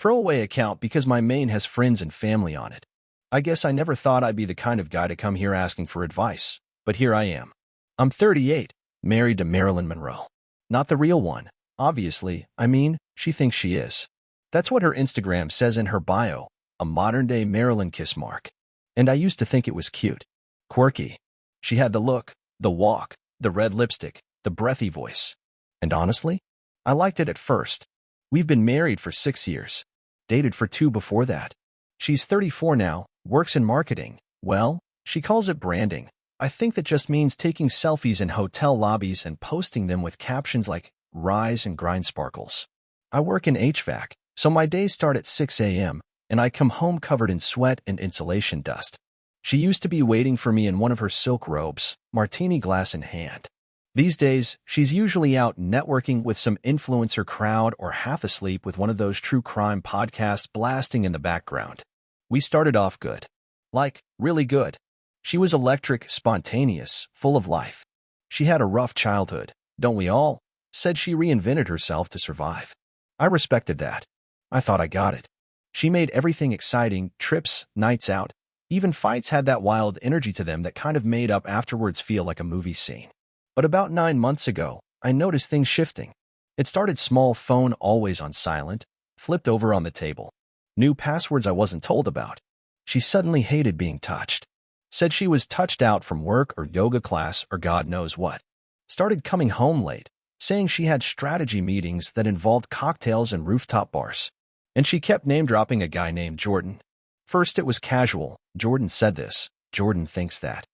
Throwaway account because my main has friends and family on it. I guess I never thought I'd be the kind of guy to come here asking for advice, but here I am. I'm 38, married to Marilyn Monroe. Not the real one, obviously. I mean, she thinks she is. That's what her Instagram says in her bio, a modern-day Marilyn kiss mark. And I used to think it was cute. Quirky. She had the look, the walk, the red lipstick, the breathy voice. And honestly, I liked it at first. We've been married for 6 years. Dated for 2 before that. She's 34 now, works in marketing. Well, she calls it branding. I think that just means taking selfies in hotel lobbies and posting them with captions like, "Rise and grind sparkles." I work in HVAC, so my days start at 6 a.m., and I come home covered in sweat and insulation dust. She used to be waiting for me in one of her silk robes, martini glass in hand. These days, she's usually out networking with some influencer crowd or half asleep with one of those true crime podcasts blasting in the background. We started off good. Like, really good. She was electric, spontaneous, full of life. She had a rough childhood, don't we all? Said she reinvented herself to survive. I respected that. I thought I got it. She made everything exciting, trips, nights out. Even fights had that wild energy to them that kind of made up afterwards feel like a movie scene. But about 9 months ago, I noticed things shifting. It started small, phone always on silent, flipped over on the table. New passwords I wasn't told about. She suddenly hated being touched. Said she was touched out from work or yoga class or God knows what. Started coming home late, saying she had strategy meetings that involved cocktails and rooftop bars. And she kept name-dropping a guy named Jordan. First it was casual. Jordan said this. Jordan thinks that.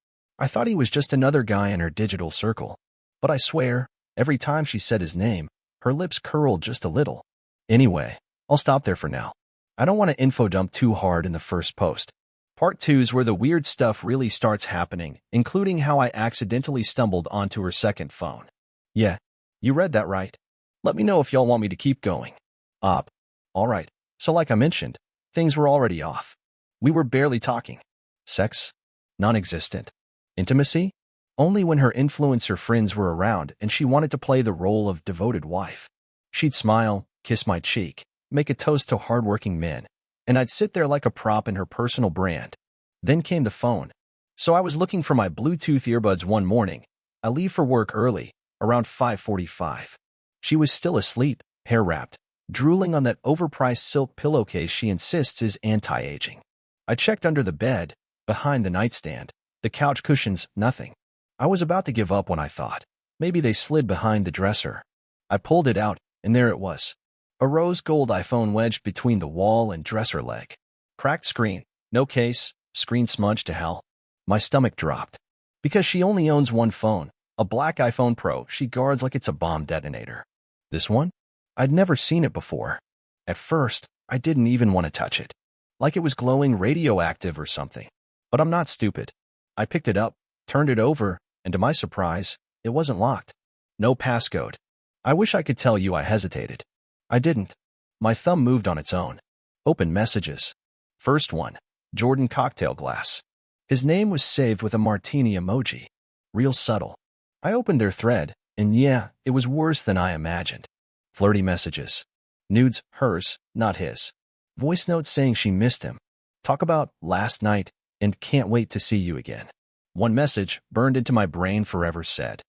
I thought he was just another guy in her digital circle. But I swear, every time she said his name, her lips curled just a little. Anyway, I'll stop there for now. I don't want to info dump too hard in the first post. Part 2 is where the weird stuff really starts happening, including how I accidentally stumbled onto her second phone. Yeah, you read that right. Let me know if y'all want me to keep going. Alright, so like I mentioned, things were already off. We were barely talking. Sex? Non-existent. Intimacy? Only when her influencer friends were around and she wanted to play the role of devoted wife. She'd smile, kiss my cheek, make a toast to hardworking men, and I'd sit there like a prop in her personal brand. Then came the phone. So I was looking for my Bluetooth earbuds one morning. I leave for work early, around 5:45. She was still asleep, hair-wrapped, drooling on that overpriced silk pillowcase she insists is anti-aging. I checked under the bed, behind the nightstand, the couch cushions, nothing. I was about to give up when I thought, maybe they slid behind the dresser. I pulled it out, and there it was. A rose gold iPhone wedged between the wall and dresser leg. Cracked screen, no case, screen smudged to hell. My stomach dropped. Because she only owns one phone, a black iPhone Pro she guards like it's a bomb detonator. This one? I'd never seen it before. At first, I didn't even want to touch it. Like it was glowing radioactive or something. But I'm not stupid. I picked it up, turned it over, and to my surprise, it wasn't locked. No passcode. I wish I could tell you I hesitated. I didn't. My thumb moved on its own. Open messages. First one, Jordan cocktail glass. His name was saved with a martini emoji. Real subtle. I opened their thread, and yeah, it was worse than I imagined. Flirty messages. Nudes, hers, not his. Voice notes saying she missed him. Talk about last night and can't wait to see you again. One message, burned into my brain forever, said,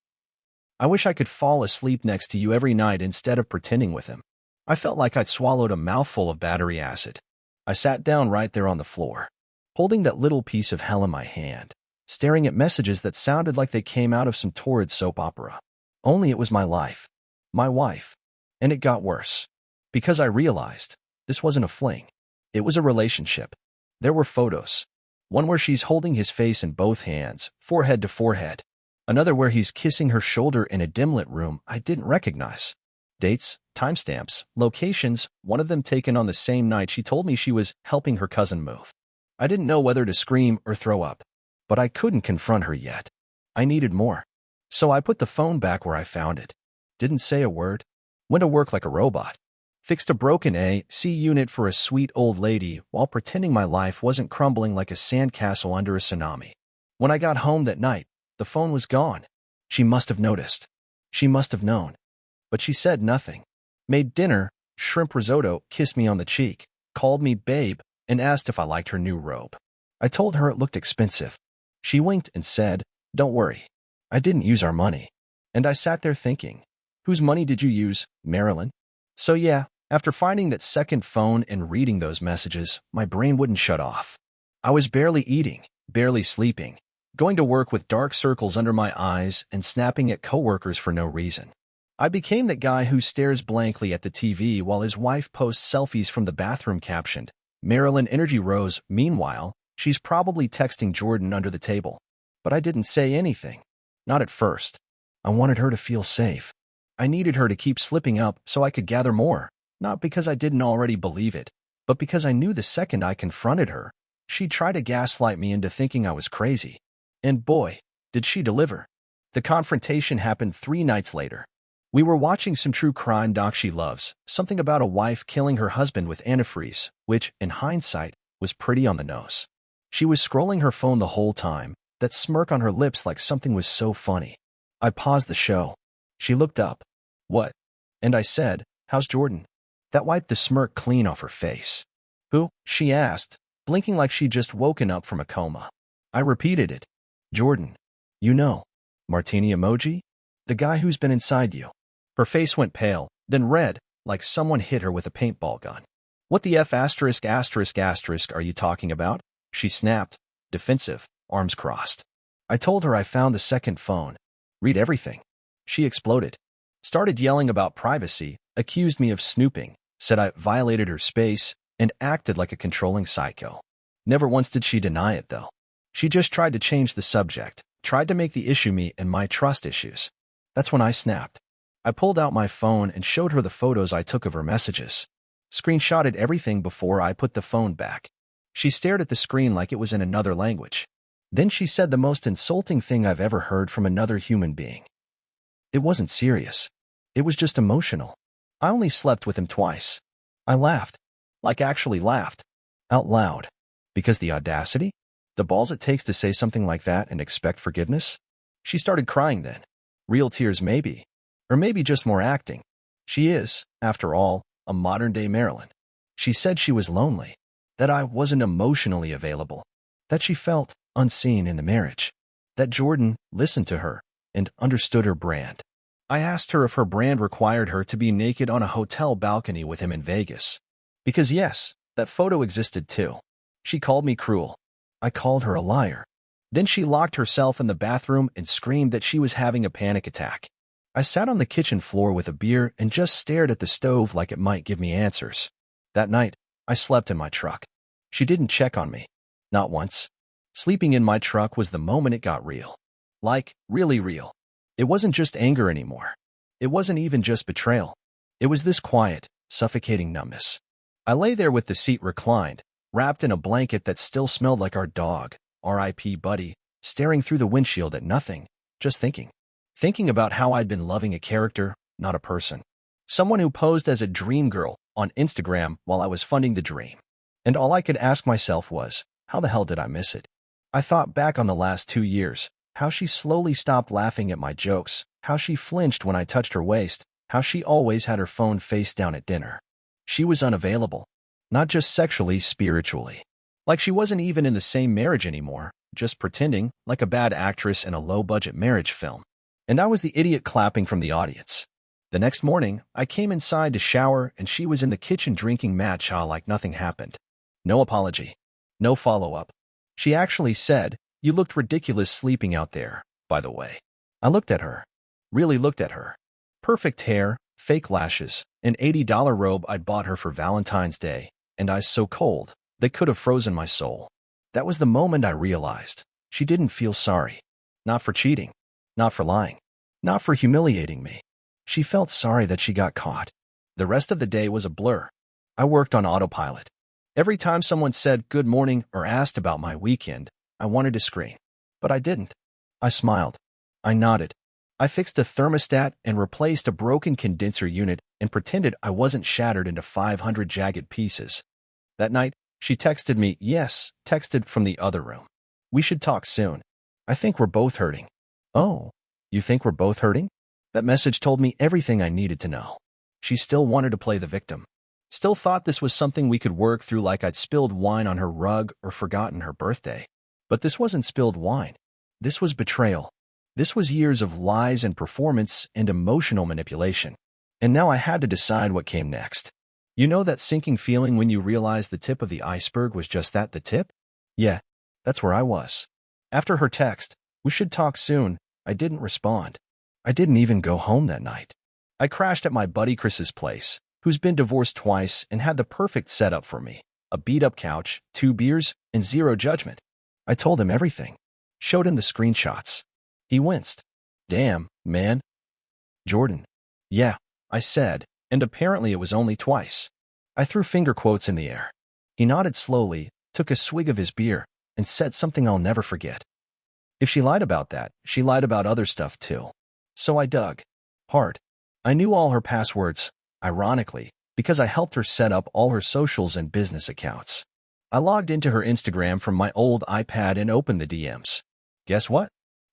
I wish I could fall asleep next to you every night instead of pretending with him. I felt like I'd swallowed a mouthful of battery acid. I sat down right there on the floor, holding that little piece of hell in my hand, staring at messages that sounded like they came out of some torrid soap opera. Only it was my life. My wife. And it got worse. Because I realized this wasn't a fling. It was a relationship. There were photos. One where she's holding his face in both hands, forehead to forehead. Another where he's kissing her shoulder in a dim-lit room I didn't recognize. Dates, timestamps, locations, one of them taken on the same night she told me she was helping her cousin move. I didn't know whether to scream or throw up, but I couldn't confront her yet. I needed more. So I put the phone back where I found it. Didn't say a word. Went to work like a robot. Fixed a broken AC unit for a sweet old lady while pretending my life wasn't crumbling like a sandcastle under a tsunami. When I got home that night, the phone was gone. She must have noticed. She must have known. But she said nothing. Made dinner, shrimp risotto, kissed me on the cheek, called me babe, and asked if I liked her new robe. I told her it looked expensive. She winked and said, "Don't worry. I didn't use our money." And I sat there thinking, whose money did you use, Marilyn? So yeah, after finding that second phone and reading those messages, my brain wouldn't shut off. I was barely eating, barely sleeping, going to work with dark circles under my eyes and snapping at coworkers for no reason. I became that guy who stares blankly at the TV while his wife posts selfies from the bathroom captioned, "Marilyn Energy Rose." Meanwhile, she's probably texting Jordan under the table. But I didn't say anything. Not at first. I wanted her to feel safe. I needed her to keep slipping up so I could gather more, not because I didn't already believe it, but because I knew the second I confronted her, she'd try to gaslight me into thinking I was crazy. And boy, did she deliver. The confrontation happened 3 nights later. We were watching some true crime doc she loves, something about a wife killing her husband with antifreeze, which, in hindsight, was pretty on the nose. She was scrolling her phone the whole time, that smirk on her lips like something was so funny. I paused the show. She looked up. "What?" And I said, "How's Jordan?" That wiped the smirk clean off her face. "Who?" she asked, blinking like she'd just woken up from a coma. I repeated it. "Jordan. You know. Martini emoji? The guy who's been inside you." Her face went pale, then red, like someone hit her with a paintball gun. "What the F*** are you talking about?" she snapped, defensive, arms crossed. I told her I found the second phone. "Read everything." She exploded. Started yelling about privacy, accused me of snooping, said I violated her space, and acted like a controlling psycho. Never once did she deny it, though. She just tried to change the subject, tried to make the issue me and my trust issues. That's when I snapped. I pulled out my phone and showed her the photos I took of her messages. Screenshotted everything before I put the phone back. She stared at the screen like it was in another language. Then she said the most insulting thing I've ever heard from another human being. It wasn't serious. It was just emotional. I only slept with him twice. I laughed. Like actually laughed. Out loud. Because the audacity? The balls it takes to say something like that and expect forgiveness? She started crying then. Real tears maybe. Or maybe just more acting. She is, after all, a modern-day Marilyn. She said she was lonely. That I wasn't emotionally available. That she felt unseen in the marriage. That Jordan listened to her and understood her brand. I asked her if her brand required her to be naked on a hotel balcony with him in Vegas. Because yes, that photo existed too. She called me cruel. I called her a liar. Then she locked herself in the bathroom and screamed that she was having a panic attack. I sat on the kitchen floor with a beer and just stared at the stove like it might give me answers. That night, I slept in my truck. She didn't check on me. Not once. Sleeping in my truck was the moment it got real. Like, really real. It wasn't just anger anymore. It wasn't even just betrayal. It was this quiet, suffocating numbness. I lay there with the seat reclined, wrapped in a blanket that still smelled like our dog, R.I.P. Buddy, staring through the windshield at nothing, just thinking. Thinking about how I'd been loving a character, not a person. Someone who posed as a dream girl on Instagram while I was funding the dream. And all I could ask myself was, how the hell did I miss it? I thought back on the last 2 years, how she slowly stopped laughing at my jokes, how she flinched when I touched her waist, how she always had her phone face down at dinner. She was unavailable. Not just sexually, spiritually. Like she wasn't even in the same marriage anymore, just pretending, like a bad actress in a low-budget marriage film. And I was the idiot clapping from the audience. The next morning, I came inside to shower and she was in the kitchen drinking matcha like nothing happened. No apology. No follow-up. She actually said, "You looked ridiculous sleeping out there, by the way." I looked at her. Really looked at her. Perfect hair, fake lashes, an $80 robe I'd bought her for Valentine's Day, and eyes so cold, they could have frozen my soul. That was the moment I realized. She didn't feel sorry. Not for cheating. Not for lying. Not for humiliating me. She felt sorry that she got caught. The rest of the day was a blur. I worked on autopilot. Every time someone said good morning or asked about my weekend, I wanted to scream. But I didn't. I smiled. I nodded. I fixed a thermostat and replaced a broken condenser unit and pretended I wasn't shattered into 500 jagged pieces. That night, she texted me, texted from the other room. "We should talk soon. I think we're both hurting." Oh, you think we're both hurting? That message told me everything I needed to know. She still wanted to play the victim. Still thought this was something we could work through, like I'd spilled wine on her rug or forgotten her birthday. But this wasn't spilled wine. This was betrayal. This was years of lies and performance and emotional manipulation. And now I had to decide what came next. You know that sinking feeling when you realize the tip of the iceberg was just that, the tip? Yeah, that's where I was. After her text, "We should talk soon," I didn't respond. I didn't even go home that night. I crashed at my buddy Chris's place, who's been divorced twice and had the perfect setup for me: a beat-up couch, 2 beers, and 0 judgment. I told him everything. Showed him the screenshots. He winced. "Damn, man." "Jordan." "Yeah," I said, and apparently it was only twice. I threw finger quotes in the air. He nodded slowly, took a swig of his beer, and said something I'll never forget. "If she lied about that, she lied about other stuff too." So I dug hard. I knew all her passwords, ironically, because I helped her set up all her socials and business accounts. I logged into her Instagram from my old iPad and opened the DMs. Guess what?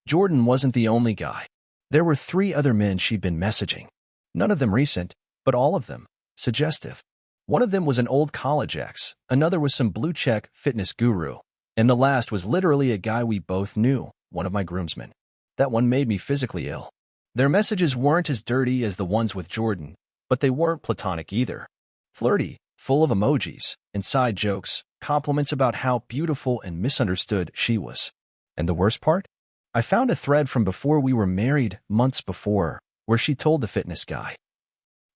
Jordan wasn't the only guy. There were 3 other men she'd been messaging. None of them recent, but all of them suggestive. One of them was an old college ex, another was some blue-check fitness guru, and the last was literally a guy we both knew, one of my groomsmen. That one made me physically ill. Their messages weren't as dirty as the ones with Jordan, but they weren't platonic either. Flirty, full of emojis, inside jokes, compliments about how beautiful and misunderstood she was. And the worst part? I found a thread from before we were married, months before, where she told the fitness guy,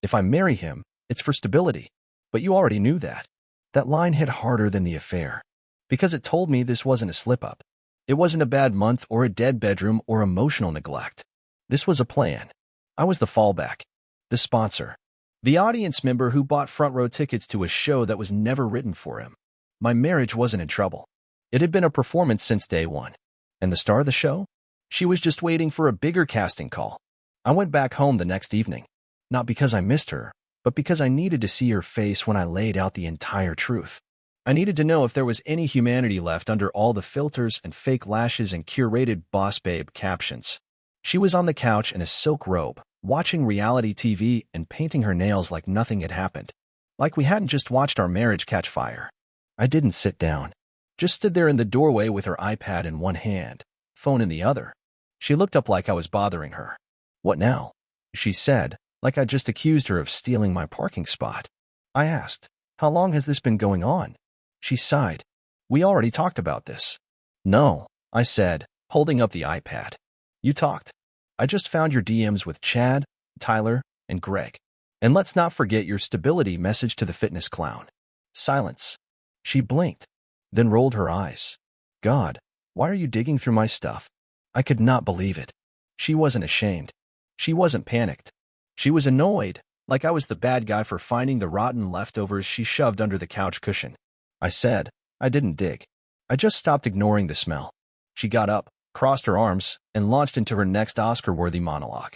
"If I marry him, it's for stability." But you already knew that. That line hit harder than the affair, because it told me this wasn't a slip-up. It wasn't a bad month or a dead bedroom or emotional neglect. This was a plan. I was the fallback, the sponsor, the audience member who bought front-row tickets to a show that was never written for him. My marriage wasn't in trouble. It had been a performance since day one. And the star of the show? She was just waiting for a bigger casting call. I went back home the next evening, not because I missed her, but because I needed to see her face when I laid out the entire truth. I needed to know if there was any humanity left under all the filters and fake lashes and curated boss babe captions. She was on the couch in a silk robe, watching reality TV and painting her nails like nothing had happened. Like we hadn't just watched our marriage catch fire. I didn't sit down. Just stood there in the doorway with her iPad in one hand, phone in the other. She looked up like I was bothering her. "What now?" she said, like I just accused her of stealing my parking spot. I asked, "How long has this been going on?" She sighed. "We already talked about this." "No," I said, holding up the iPad. "You talked. I just found your DMs with Chad, Tyler, and Greg. And let's not forget your stability message to the fitness clown." Silence. She blinked, then rolled her eyes. "God, why are you digging through my stuff?" I could not believe it. She wasn't ashamed. She wasn't panicked. She was annoyed, like I was the bad guy for finding the rotten leftovers she shoved under the couch cushion. I said, "I didn't dig. I just stopped ignoring the smell." She got up, crossed her arms, and launched into her next Oscar-worthy monologue.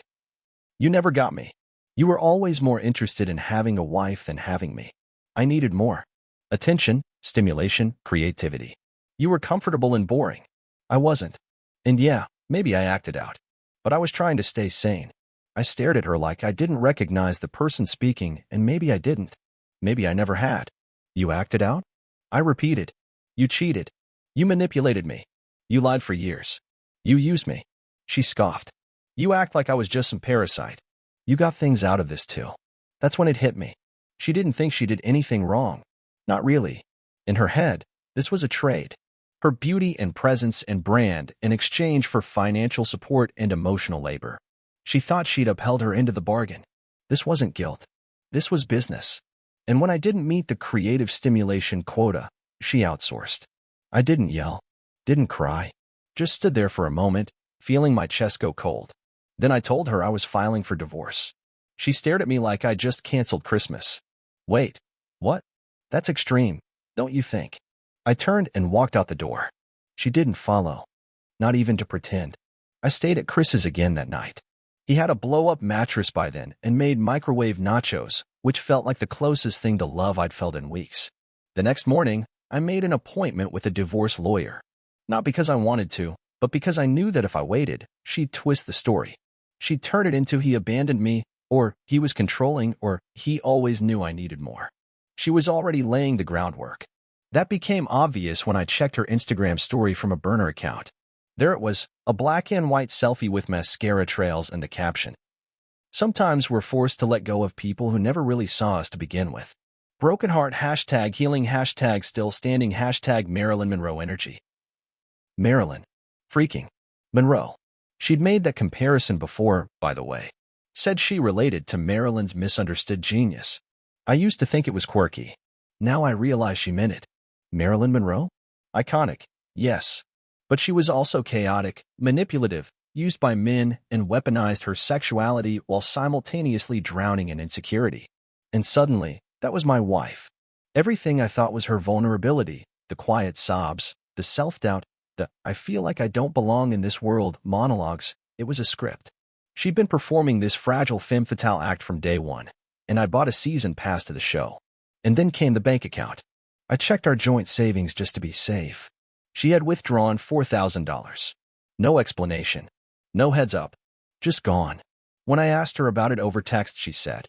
"You never got me. You were always more interested in having a wife than having me. I needed more. Attention, stimulation, creativity. You were comfortable and boring. I wasn't. And yeah, maybe I acted out. But I was trying to stay sane." I stared at her like I didn't recognize the person speaking, and maybe I didn't. Maybe I never had. "You acted out?" I repeated. "You cheated. You manipulated me. You lied for years. You used me." She scoffed. "You act like I was just some parasite. You got things out of this too." That's when it hit me. She didn't think she did anything wrong. Not really. In her head, this was a trade. Her beauty and presence and brand in exchange for financial support and emotional labor. She thought she'd upheld her into the bargain. This wasn't guilt. This was business. And when I didn't meet the creative stimulation quota, she outsourced. I didn't yell, didn't cry, just stood there for a moment, feeling my chest go cold. Then I told her I was filing for divorce. She stared at me like I just canceled Christmas. "Wait, what? That's extreme, don't you think?" I turned and walked out the door. She didn't follow, not even to pretend. I stayed at Chris's again that night. He had a blow-up mattress by then and made microwave nachos, which felt like the closest thing to love I'd felt in weeks. The next morning, I made an appointment with a divorce lawyer. Not because I wanted to, but because I knew that if I waited, she'd twist the story. She'd turn it into he abandoned me, or he was controlling, or he always knew I needed more. She was already laying the groundwork. That became obvious when I checked her Instagram story from a burner account. There it was, a black and white selfie with mascara trails and the caption, "Sometimes we're forced to let go of people who never really saw us to begin with. Broken heart, hashtag healing, hashtag still standing, hashtag Marilyn Monroe energy." Marilyn freaking Monroe. She'd made that comparison before, by the way. Said she related to Marilyn's misunderstood genius. I used to think it was quirky. Now I realize she meant it. Marilyn Monroe? Iconic, yes. But she was also chaotic, manipulative, used by men, and weaponized her sexuality while simultaneously drowning in insecurity. And suddenly, that was my wife. Everything I thought was her vulnerability, the quiet sobs, the self-doubt, the "I feel like I don't belong in this world" monologues, it was a script. She'd been performing this fragile femme fatale act from day one, and I bought a season pass to the show. And then came the bank account. I checked our joint savings just to be safe. She had withdrawn $4,000. No explanation. No heads up. Just gone. When I asked her about it over text, she said,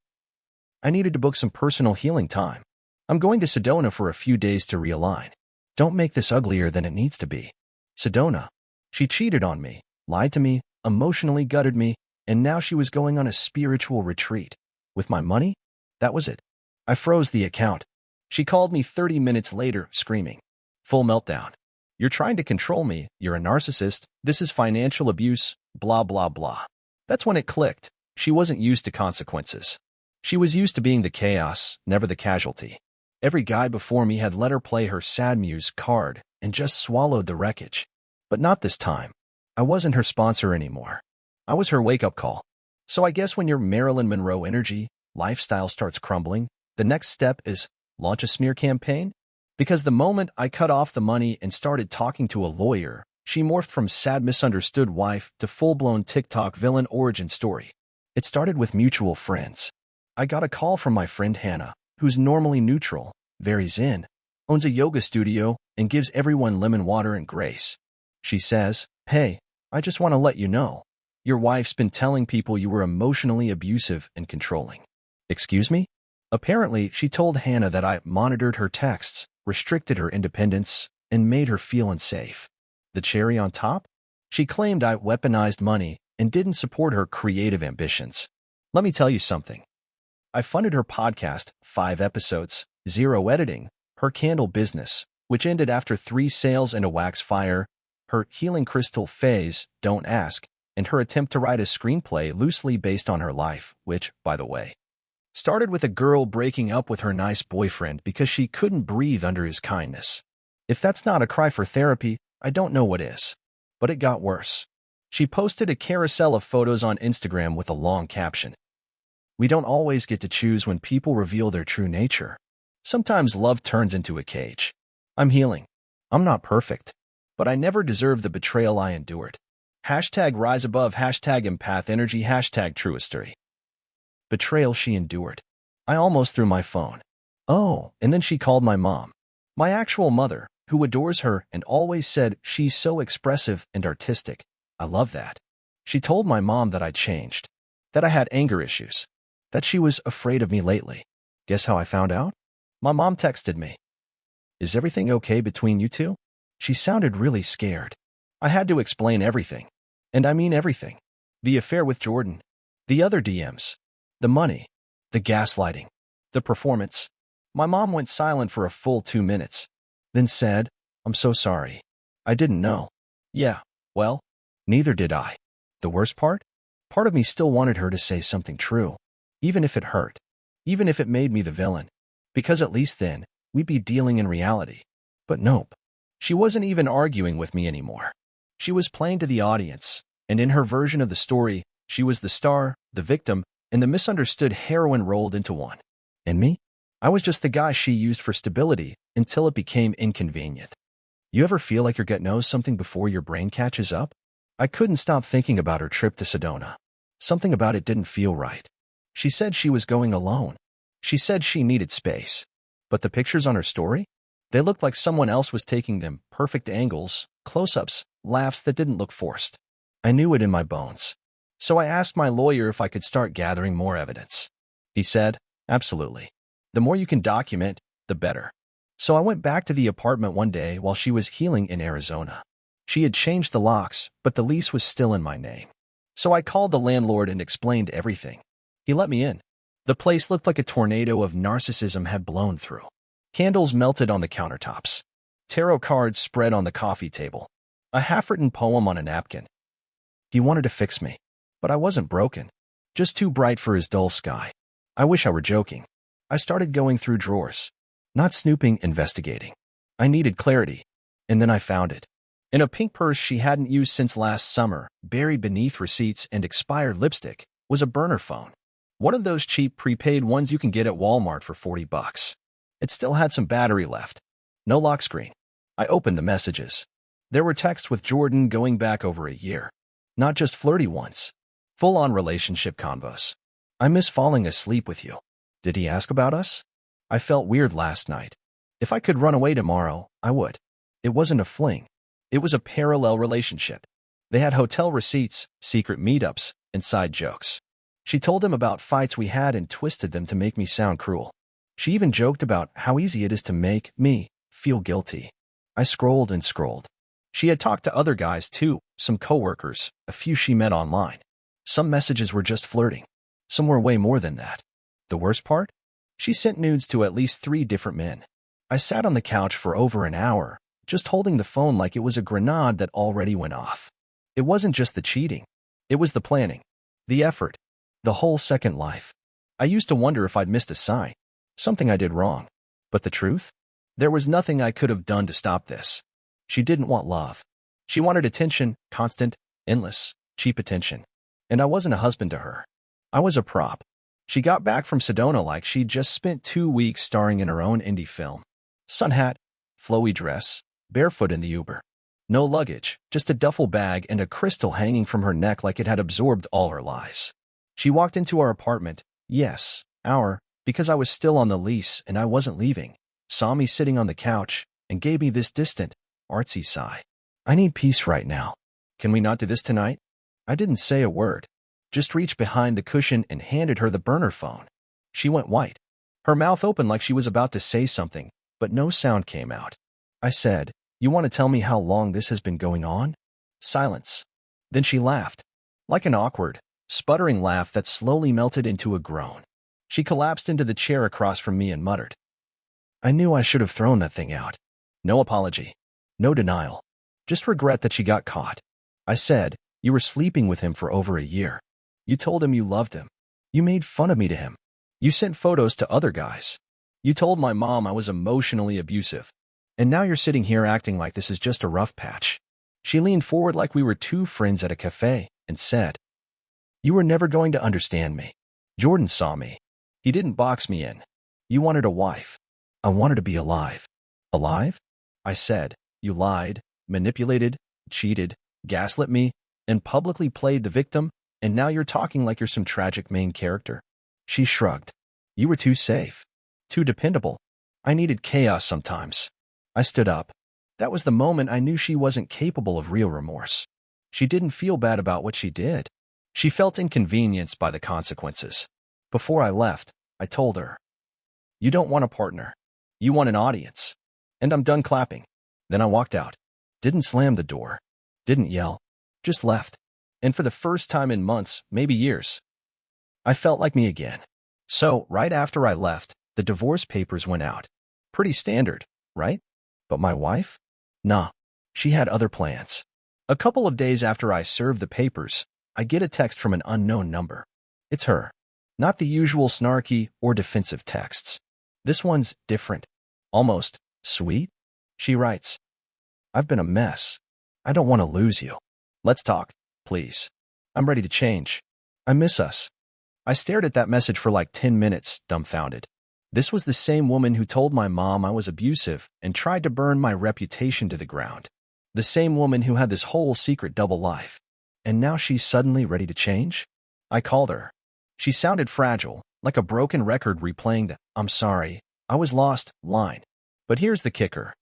"I needed to book some personal healing time. I'm going to Sedona for a few days to realign. Don't make this uglier than it needs to be." Sedona. She cheated on me, lied to me, emotionally gutted me, and now she was going on a spiritual retreat. With my money? That was it. I froze the account. She called me 30 minutes later, screaming. Full meltdown. "You're trying to control me. You're a narcissist. This is financial abuse. Blah, blah, blah." That's when it clicked. She wasn't used to consequences. She was used to being the chaos, never the casualty. Every guy before me had let her play her sad muse card and just swallowed the wreckage. But not this time. I wasn't her sponsor anymore. I was her wake-up call. So I guess when your Marilyn Monroe energy lifestyle starts crumbling, the next step is launch a smear campaign? Because the moment I cut off the money and started talking to a lawyer, she morphed from sad misunderstood wife to full-blown TikTok villain origin story. It started with mutual friends. I got a call from my friend Hannah, who's normally neutral, very zen, owns a yoga studio, and gives everyone lemon water and grace. She says, "Hey, I just want to let you know. Your wife's been telling people you were emotionally abusive and controlling." Excuse me? Apparently, she told Hannah that I monitored her texts, restricted her independence, and made her feel unsafe. The cherry on top? She claimed I weaponized money and didn't support her creative ambitions. Let me tell you something. I funded her podcast, 5 episodes, 0 editing, her candle business, which ended after 3 sales and a wax fire, her healing crystal phase, don't ask, and her attempt to write a screenplay loosely based on her life, which, by the way, started with a girl breaking up with her nice boyfriend because she couldn't breathe under his kindness. If that's not a cry for therapy, I don't know what is. But it got worse. She posted a carousel of photos on Instagram with a long caption. "We don't always get to choose when people reveal their true nature. Sometimes love turns into a cage. I'm healing. I'm not perfect. But I never deserved the betrayal I endured." Hashtag rise above, hashtag empath energy, hashtag true history. Betrayal she endured. I almost threw my phone. Oh, and then she called my mom. My actual mother, who adores her and always said she's so expressive and artistic. I love that. She told my mom that I'd changed, that I had anger issues, that she was afraid of me lately. Guess how I found out? My mom texted me. "Is everything okay between you two?" She sounded really scared. I had to explain everything. And I mean everything. The affair with Jordan, the other DMs, the money, the gaslighting, the performance. My mom went silent for a full 2 minutes, then said, "I'm so sorry. I didn't know." Yeah, well, neither did I. The worst part? Part of me still wanted her to say something true, even if it hurt, even if it made me the villain, because at least then, we'd be dealing in reality. But nope. She wasn't even arguing with me anymore. She was playing to the audience, and in her version of the story, she was the star, the victim, and the misunderstood heroine rolled into one. And me? I was just the guy she used for stability until it became inconvenient. You ever feel like you're getting knows something before your brain catches up? I couldn't stop thinking about her trip to Sedona. Something about it didn't feel right. She said she was going alone. She said she needed space. But the pictures on her story? They looked like someone else was taking them, perfect angles, close-ups, laughs that didn't look forced. I knew it in my bones. So I asked my lawyer if I could start gathering more evidence. He said, "Absolutely. The more you can document, the better. So I went back to the apartment one day while she was healing in Arizona. She had changed the locks, but the lease was still in my name. So I called the landlord and explained everything. He let me in. The place looked like a tornado of narcissism had blown through. Candles melted on the countertops. Tarot cards spread on the coffee table. A half-written poem on a napkin. He wanted to fix me, but I wasn't broken. Just too bright for his dull sky. I wish I were joking. I started going through drawers. Not snooping, investigating. I needed clarity. And then I found it. In a pink purse she hadn't used since last summer, buried beneath receipts and expired lipstick, was a burner phone. One of those cheap prepaid ones you can get at Walmart for $40. It still had some battery left. No lock screen. I opened the messages. There were texts with Jordan going back over a year. Not just flirty ones. Full-on relationship convos. I miss falling asleep with you. Did he ask about us? I felt weird last night. If I could run away tomorrow, I would. It wasn't a fling. It was a parallel relationship. They had hotel receipts, secret meetups, and side jokes. She told him about fights we had and twisted them to make me sound cruel. She even joked about how easy it is to make me feel guilty. I scrolled and scrolled. She had talked to other guys too, some coworkers, a few she met online. Some messages were just flirting. Some were way more than that. The worst part? She sent nudes to at least 3 different men. I sat on the couch for over an hour, just holding the phone like it was a grenade that already went off. It wasn't just the cheating. It was the planning, the effort, the whole second life. I used to wonder if I'd missed a sign, something I did wrong. But the truth? There was nothing I could have done to stop this. She didn't want love. She wanted attention, constant, endless, cheap attention. And I wasn't a husband to her. I was a prop. She got back from Sedona like she'd just spent 2 weeks starring in her own indie film. Sun hat, flowy dress, barefoot in the Uber. No luggage, just a duffel bag and a crystal hanging from her neck like it had absorbed all her lies. She walked into our apartment, yes, our, because I was still on the lease and I wasn't leaving, saw me sitting on the couch, and gave me this distant, artsy sigh. I need peace right now. Can we not do this tonight? I didn't say a word. Just reached behind the cushion and handed her the burner phone. She went white. Her mouth opened like she was about to say something, but no sound came out. I said, "You want to tell me how long this has been going on?" Silence. Then she laughed. Like an awkward, sputtering laugh that slowly melted into a groan. She collapsed into the chair across from me and muttered, "I knew I should have thrown that thing out." No apology. No denial. Just regret that she got caught. I said, "You were sleeping with him for over a year. You told him you loved him. You made fun of me to him. You sent photos to other guys. You told my mom I was emotionally abusive. And now you're sitting here acting like this is just a rough patch." She leaned forward like we were 2 friends at a cafe and said, "You were never going to understand me. Jordan saw me. He didn't box me in. You wanted a wife. I wanted to be alive." "Alive?" I said. "You lied, manipulated, cheated, gaslit me, and publicly played the victim, and now you're talking like you're some tragic main character." She shrugged. "You were too safe. Too dependable. I needed chaos sometimes." I stood up. That was the moment I knew she wasn't capable of real remorse. She didn't feel bad about what she did. She felt inconvenienced by the consequences. Before I left, I told her, "You don't want a partner. You want an audience." And I'm done clapping. Then I walked out. Didn't slam the door. Didn't yell. Just left. And for the first time in months, maybe years, I felt like me again. So, right after I left, the divorce papers went out. Pretty standard, right? But my wife? Nah. She had other plans. A couple of days after I served the papers, I get a text from an unknown number. It's her. Not the usual snarky or defensive texts. This one's different. Almost sweet. She writes, "I've been a mess. I don't want to lose you. Let's talk, please. I'm ready to change. I miss us." I stared at that message for like 10 minutes, dumbfounded. This was the same woman who told my mom I was abusive and tried to burn my reputation to the ground. The same woman who had this whole secret double life. And now she's suddenly ready to change? I called her. She sounded fragile, like a broken record replaying the "I'm sorry, I was lost" line. But here's the kicker.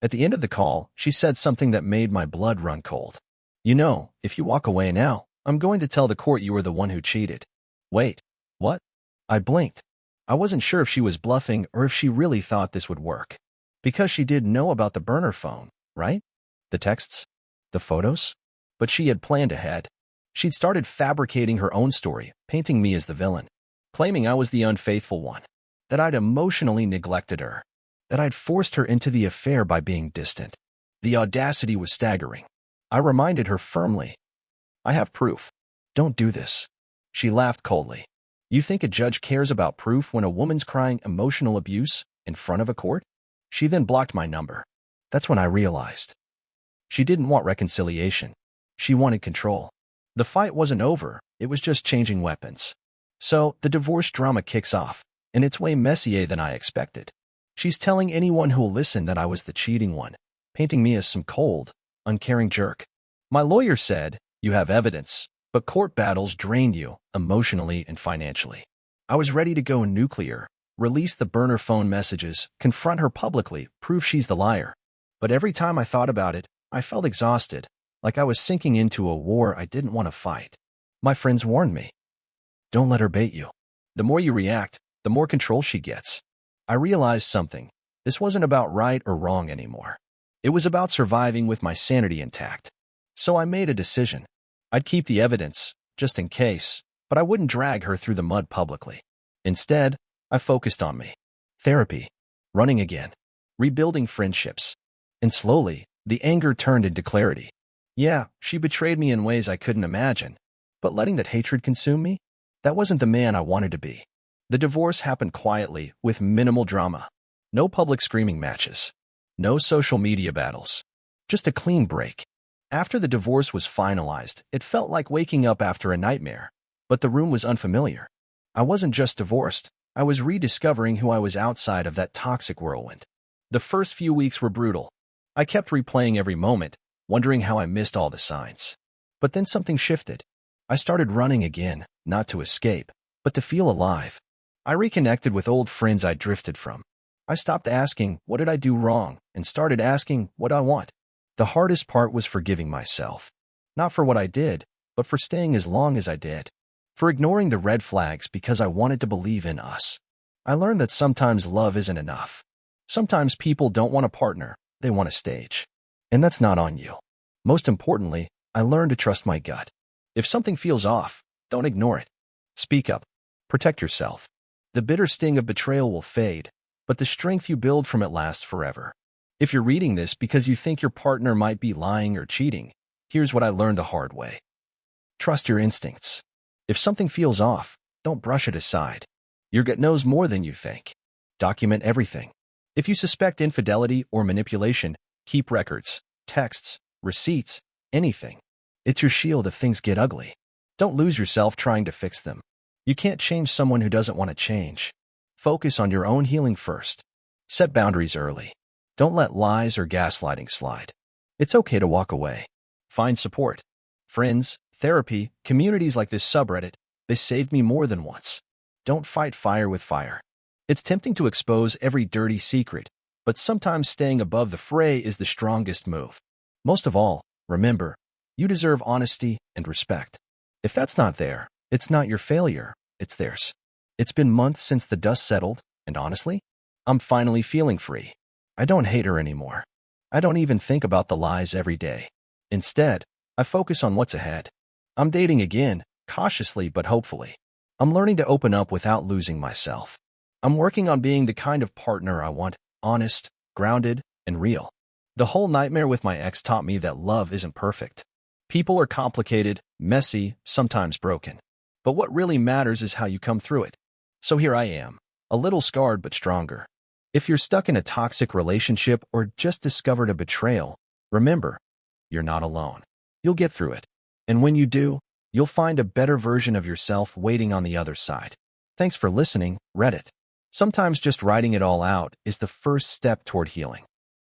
At the end of the call, she said something that made my blood run cold. "You know, if you walk away now, I'm going to tell the court you were the one who cheated." Wait, what? I blinked. I wasn't sure if she was bluffing or if she really thought this would work. Because she did know about the burner phone, right? The texts? The photos? But she had planned ahead. She'd started fabricating her own story, painting me as the villain, claiming I was the unfaithful one, that I'd emotionally neglected her, that I'd forced her into the affair by being distant. The audacity was staggering. I reminded her firmly, I have proof. Don't do this. She laughed coldly. You think a judge cares about proof when a woman's crying emotional abuse in front of a court? She then blocked my number. That's when I realized. She didn't want reconciliation. She wanted control. The fight wasn't over, it was just changing weapons. So, the divorce drama kicks off, and it's way messier than I expected. She's telling anyone who'll listen that I was the cheating one, painting me as some cold, uncaring jerk. My lawyer said, you have evidence, but court battles drain you, emotionally and financially. I was ready to go nuclear, release the burner phone messages, confront her publicly, prove she's the liar. But every time I thought about it, I felt exhausted, like I was sinking into a war I didn't want to fight. My friends warned me. Don't let her bait you. The more you react, the more control she gets. I realized something. This wasn't about right or wrong anymore. It was about surviving with my sanity intact. So I made a decision. I'd keep the evidence, just in case, but I wouldn't drag her through the mud publicly. Instead, I focused on me. Therapy. Running again. Rebuilding friendships. And slowly, the anger turned into clarity. Yeah, she betrayed me in ways I couldn't imagine. But letting that hatred consume me? That wasn't the man I wanted to be. The divorce happened quietly, with minimal drama. No public screaming matches. No social media battles. Just a clean break. After the divorce was finalized, it felt like waking up after a nightmare. But the room was unfamiliar. I wasn't just divorced. I was rediscovering who I was outside of that toxic whirlwind. The first few weeks were brutal. I kept replaying every moment, wondering how I missed all the signs. But then something shifted. I started running again, not to escape, but to feel alive. I reconnected with old friends I drifted from. I stopped asking, what did I do wrong, and started asking, what I want. The hardest part was forgiving myself. Not for what I did, but for staying as long as I did. For ignoring the red flags because I wanted to believe in us. I learned that sometimes love isn't enough. Sometimes people don't want a partner, they want a stage. And that's not on you. Most importantly, I learned to trust my gut. If something feels off, don't ignore it. Speak up. Protect yourself. The bitter sting of betrayal will fade, but the strength you build from it lasts forever. If you're reading this because you think your partner might be lying or cheating, here's what I learned the hard way. Trust your instincts. If something feels off, don't brush it aside. Your gut knows more than you think. Document everything. If you suspect infidelity or manipulation, keep records, texts, receipts, anything. It's your shield if things get ugly. Don't lose yourself trying to fix them. You can't change someone who doesn't want to change. Focus on your own healing first. Set boundaries early. Don't let lies or gaslighting slide. It's okay to walk away. Find support. Friends, therapy, communities like this subreddit, they saved me more than once. Don't fight fire with fire. It's tempting to expose every dirty secret, but sometimes staying above the fray is the strongest move. Most of all, remember, you deserve honesty and respect. If that's not there, it's not your failure, it's theirs. It's been months since the dust settled, and honestly, I'm finally feeling free. I don't hate her anymore. I don't even think about the lies every day. Instead, I focus on what's ahead. I'm dating again, cautiously but hopefully. I'm learning to open up without losing myself. I'm working on being the kind of partner I want, honest, grounded, and real. The whole nightmare with my ex taught me that love isn't perfect. People are complicated, messy, sometimes broken. But what really matters is how you come through it. So here I am, a little scarred but stronger. If you're stuck in a toxic relationship or just discovered a betrayal, remember, you're not alone. You'll get through it. And when you do, you'll find a better version of yourself waiting on the other side. Thanks for listening, Reddit. Sometimes just writing it all out is the first step toward healing.